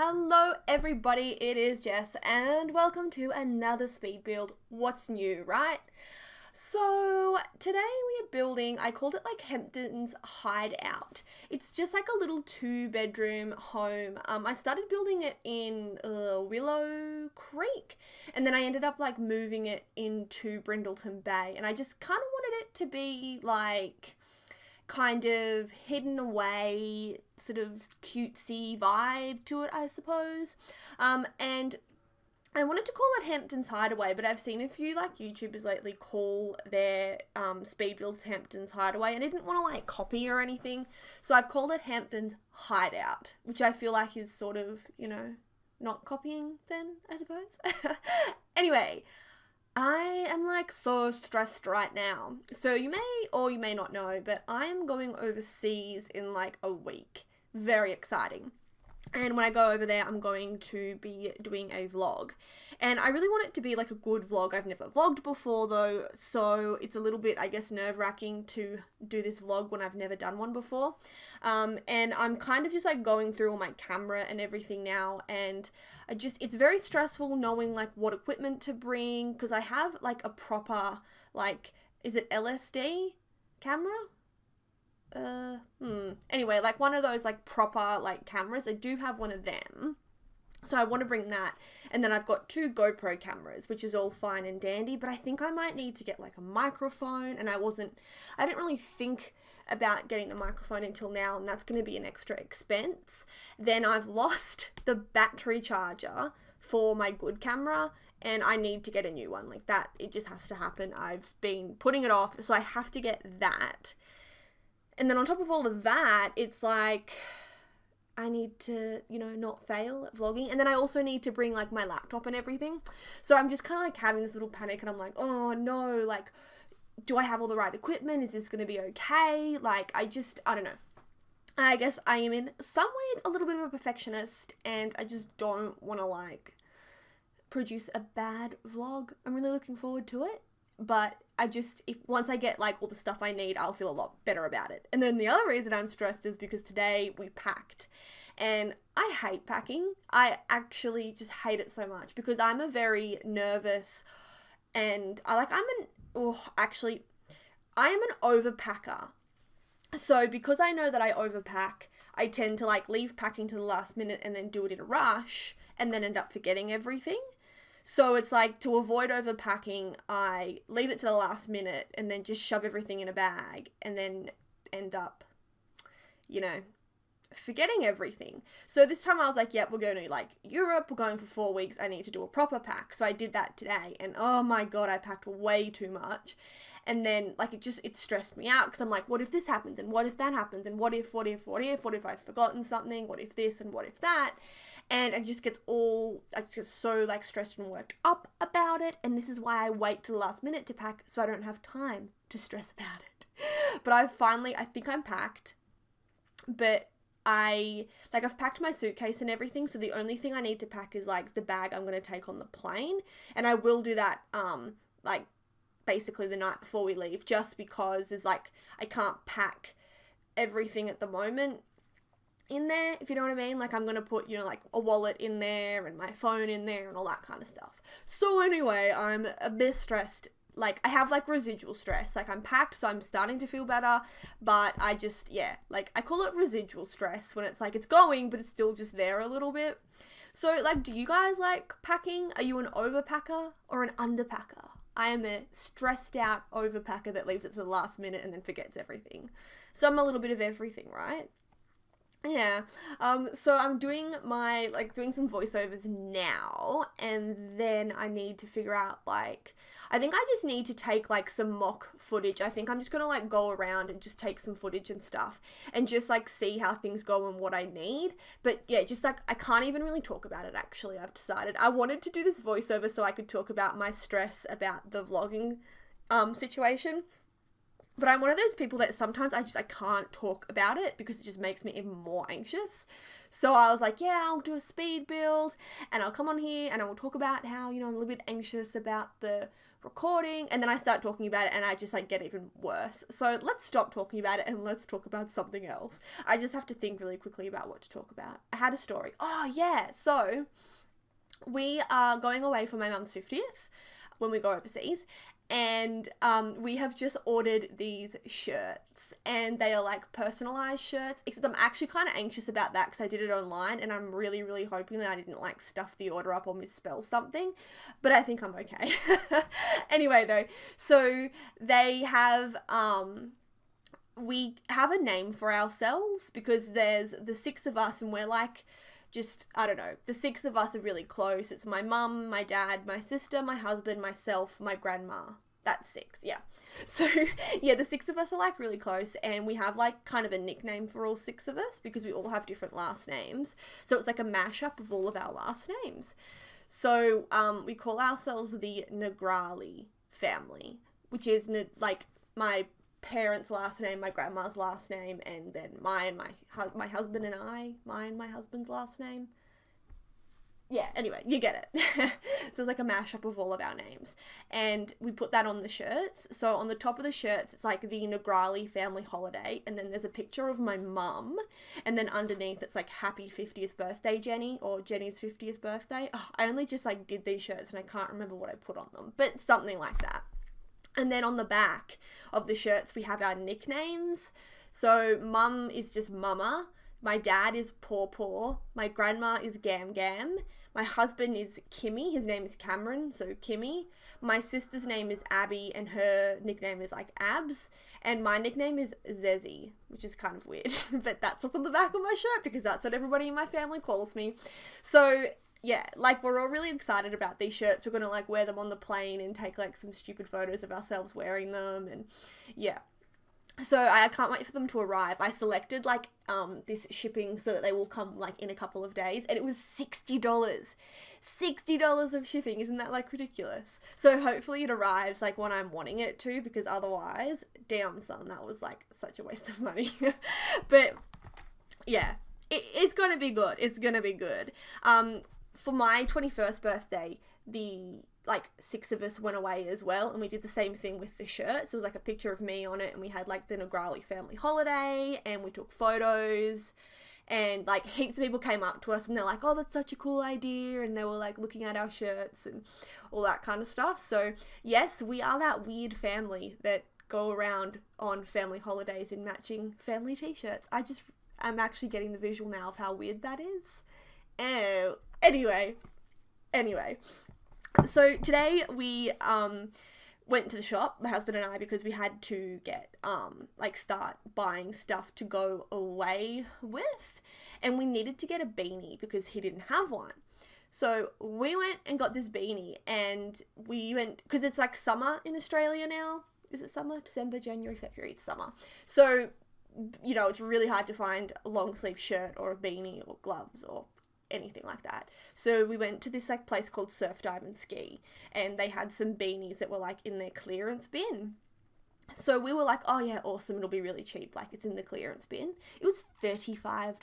Hello everybody, it is Jess and welcome to another speed build. What's new, right? So today we are building, I called it like Hampton's Hideout. It's just like a little 2-bedroom home. I started building it in Willow Creek and then I ended up like moving it into Brindleton Bay, and I just kind of wanted it to be like kind of hidden away, sort of cutesy vibe to it, I suppose. And I wanted to call it Hampton's Hideaway, but I've seen a few like YouTubers lately call their speed builds Hampton's Hideaway, and I didn't want to like copy or anything, so I've called it Hampton's Hideout, which I feel like is sort of, you know, not copying then, I suppose. Anyway, I am like so stressed right now. So you may or you may not know, but I am going overseas in like a week. Very exciting. And when I go over there, I'm going to be doing a vlog. And I really want it to be like a good vlog. I've never vlogged before though, so it's a little bit, I guess, nerve-wracking to do this vlog when I've never done one before. And I'm kind of just like going through all my camera and everything now, and it's very stressful knowing like what equipment to bring, because I have like a proper, like, is it LSD camera? Anyway, like one of those like proper like cameras. I do have one of them, so I want to bring that. And then I've got 2 GoPro cameras, which is all fine and dandy, but I think I might need to get like a microphone, and I didn't really think about getting the microphone until now, and that's going to be an extra expense. Then I've lost the battery charger for my good camera, and I need to get a new one. Like that, it just has to happen. I've been putting it off, so I have to get that. And then on top of all of that, it's like I need to, you know, not fail at vlogging. And then I also need to bring like my laptop and everything. So I'm just kind of like having this little panic, and I'm like, oh no, like, do I have all the right equipment? Is this going to be okay? Like, I don't know. I guess I am in some ways a little bit of a perfectionist, and I just don't want to like produce a bad vlog. I'm really looking forward to it. But once I get like all the stuff I need, I'll feel a lot better about it. And then the other reason I'm stressed is because today we packed, and I hate packing. I actually just hate it so much because I'm a very nervous, and I am an overpacker. So because I know that I overpack, I tend to like leave packing to the last minute and then do it in a rush and then end up forgetting everything. So it's like, to avoid overpacking, I leave it to the last minute and then just shove everything in a bag and then end up, you know, forgetting everything. So this time I was like, yep, we're going to like Europe, we're going for 4 weeks, I need to do a proper pack. So I did that today, and oh my god, I packed way too much. And then like it stressed me out, because I'm like, what if this happens, and what if that happens, and what if I've forgotten something, what if this and what if that. And I just get so like stressed and worked up about it. And this is why I wait to the last minute to pack, so I don't have time to stress about it. But I think I'm packed, but I've packed my suitcase and everything. So the only thing I need to pack is like the bag I'm going to take on the plane. And I will do that, like basically the night before we leave, just because there's like, I can't pack everything at the moment in there, if you know what I mean. Like, I'm going to put, you know, like a wallet in there and my phone in there and all that kind of stuff. So anyway, I'm a bit stressed. Like, I have like residual stress. Like, I'm packed, so I'm starting to feel better, but I just, yeah, like I call it residual stress when it's like it's going, but it's still just there a little bit. So like, do you guys like packing? Are you an overpacker or an underpacker? I am a stressed out overpacker that leaves it to the last minute and then forgets everything. So I'm a little bit of everything, right? Yeah, so I'm doing some voiceovers now, and then I need to figure out, like, I think I just need to take, like, some mock footage. I think I'm just gonna, like, go around and just take some footage and stuff, and just, like, see how things go and what I need. But, yeah, just, like, I can't even really talk about it, actually. I've decided I wanted to do this voiceover so I could talk about my stress about the vlogging, situation. But I'm one of those people that sometimes I can't talk about it because it just makes me even more anxious. So I was like, yeah, I'll do a speed build and I'll come on here and I will talk about how, you know, I'm a little bit anxious about the recording, and then I start talking about it and I just like get even worse. So let's stop talking about it and let's talk about something else. I just have to think really quickly about what to talk about. I had a story. Oh yeah, so we are going away for my mum's 50th when we go overseas, and we have just ordered these shirts, and they are like personalized shirts, except I'm actually kind of anxious about that because I did it online, and I'm really, really hoping that I didn't like stuff the order up or misspell something, but I think I'm okay. Anyway though, so they have we have a name for ourselves because there's the 6 of us and we're like, just, I don't know, the 6 of us are really close. It's my mum, my dad, my sister, my husband, myself, my grandma. That's 6, yeah. So, yeah, the 6 of us are, like, really close, and we have, like, kind of a nickname for all 6 of us because we all have different last names. So it's, like, a mashup of all of our last names. So, we call ourselves the Negrali family, which is, like, my parents' last name, my grandma's last name, and then my husband and my husband's last name. Yeah, anyway, you get it. So it's like a mashup of all of our names. And we put that on the shirts. So on the top of the shirts, it's like the Negrali family holiday. And then there's a picture of my mum. And then underneath, it's like happy 50th birthday, Jenny, or Jenny's 50th birthday. Oh, I only just like did these shirts and I can't remember what I put on them. But something like that. And then on the back of the shirts, we have our nicknames. So mum is just Mama. My dad is Paw Paw. My grandma is Gam Gam. My husband is Kimmy. His name is Cameron, so Kimmy. My sister's name is Abby, and her nickname is like Abs. And my nickname is Zezzy, which is kind of weird. But that's what's on the back of my shirt because that's what everybody in my family calls me. So yeah, like we're all really excited about these shirts. We're gonna like wear them on the plane and take like some stupid photos of ourselves wearing them, and yeah. So I can't wait for them to arrive. I selected like this shipping so that they will come like in a couple of days, and it was $60. $60 of shipping. Isn't that like ridiculous? So hopefully it arrives like when I'm wanting it to, because otherwise, damn son, that was like such a waste of money. But yeah, it's gonna be good. It's gonna be good. For my 21st birthday, the like 6 of us went away as well, and we did the same thing with the shirts. It was like a picture of me on it, and we had like the Negrali family holiday, and we took photos, and like heaps of people came up to us and they're like, oh, that's such a cool idea, and they were like looking at our shirts and all that kind of stuff. So yes, we are that weird family that go around on family holidays in matching family t-shirts. I'm actually getting the visual now of how weird that is. Oh, anyway. So today we went to the shop, my husband and I, because we had to get start buying stuff to go away with, and we needed to get a beanie because he didn't have one. So we went and got this beanie, and we went because it's like summer in Australia now. Is it summer? December, January, February, it's summer. So, you know, it's really hard to find a long sleeve shirt or a beanie or gloves or anything like that. So we went to this like place called Surf Dive and Ski, and they had some beanies that were like in their clearance bin. So we were like, oh yeah, awesome, it'll be really cheap, like it's in the clearance bin. It was $35.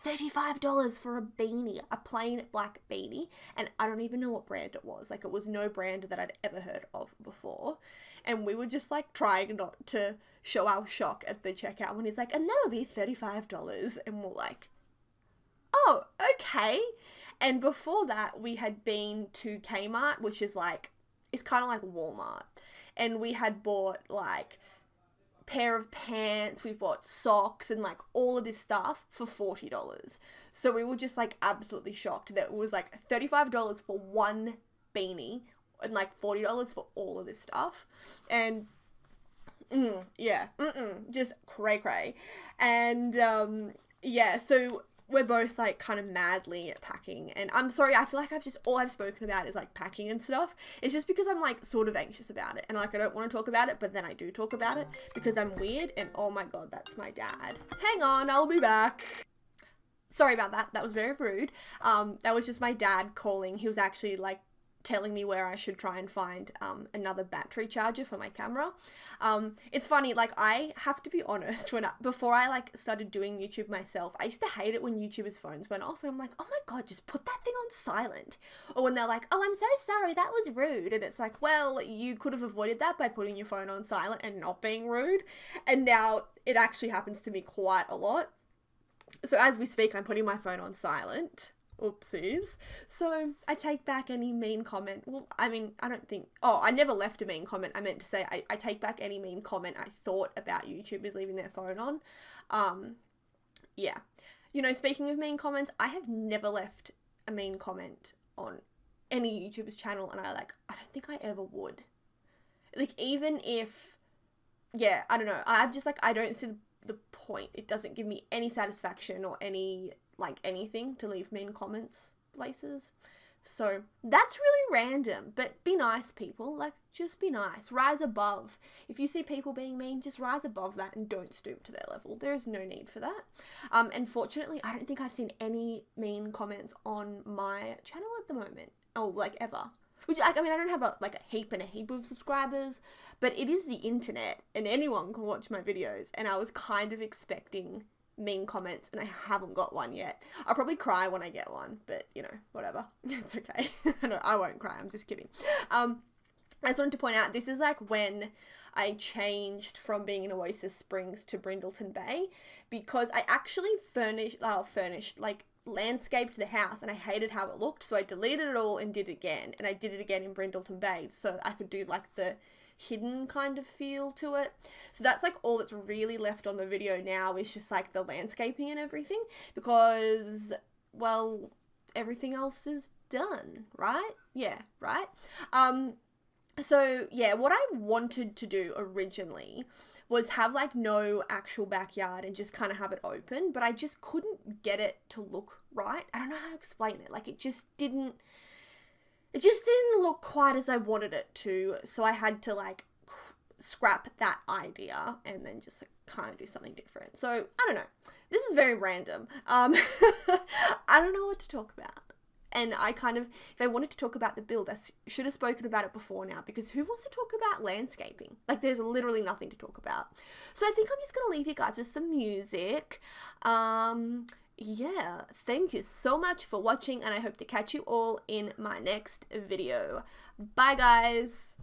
$35 for a beanie, a plain black beanie, and I don't even know what brand it was. Like, it was no brand that I'd ever heard of before. And we were just like trying not to show our shock at the checkout when he's like, and that'll be $35, and we're like, oh, okay. And before that, we had been to Kmart, which is like, it's kind of like Walmart. And we had bought like pair of pants, we've bought socks and like all of this stuff for $40. So we were just like absolutely shocked that it was like $35 for one beanie and like $40 for all of this stuff. And just cray. And yeah, so we're both like kind of madly packing, and I'm sorry, I feel like all I've spoken about is like packing and stuff. It's just because I'm like sort of anxious about it, and like I don't want to talk about it, but then I do talk about it because I'm weird. And oh my god, that's my dad. Hang on, I'll be back. Sorry about that. That was very rude. That was just my dad calling. He was actually like telling me where I should try and find another battery charger for my camera. It's funny, like, I have to be honest, before I like started doing YouTube myself, I used to hate it when YouTubers' phones went off, and I'm like, oh my god, just put that thing on silent. Or when they're like, oh, I'm so sorry, that was rude, and it's like, well, you could have avoided that by putting your phone on silent and not being rude. And now it actually happens to me quite a lot. So as we speak, I'm putting my phone on silent. Oopsies. So I take back any mean comment. Well, I mean, I never left a mean comment. I meant to say I take back any mean comment I thought about YouTubers leaving their phone on. Yeah. You know, speaking of mean comments, I have never left a mean comment on any YouTuber's channel, and I don't think I ever would. Like, even if, yeah, I don't know. I don't see the point. It doesn't give me any satisfaction or anything to leave mean comments places. So that's really random, but be nice, people. Like, just be nice. Rise above. If you see people being mean, just rise above that and don't stoop to their level. There's no need for that. Unfortunately, I don't think I've seen any mean comments on my channel at the moment. Oh, like, ever. Which, like, I mean, I don't have a heap of subscribers, but it is the internet, and anyone can watch my videos, and I was kind of expecting mean comments, and I haven't got one yet. I'll probably cry when I get one, but, you know, whatever. It's okay. No, I won't cry. I'm just kidding. I just wanted to point out, this is, like, when I changed from being in Oasis Springs to Brindleton Bay, because I actually landscaped the house, and I hated how it looked, so I deleted it all and did it again, and I did it again in Brindleton Bay, so I could do, like, the hidden kind of feel to it. So that's, like, all that's really left on the video now is just, like, the landscaping and everything, because, well, everything else is done, right? Yeah, right? So, yeah, what I wanted to do originally was have, like, no actual backyard and just kind of have it open, but I just couldn't get it to look right. I don't know how to explain it. Like, it just didn't look quite as I wanted it to, so I had to, like, scrap that idea and then just, like, kind of do something different. So, I don't know. This is very random. I don't know what to talk about. And if I wanted to talk about the build, I should have spoken about it before now, because who wants to talk about landscaping? Like, there's literally nothing to talk about. So I think I'm just going to leave you guys with some music. Yeah, thank you so much for watching, and I hope to catch you all in my next video. Bye, guys.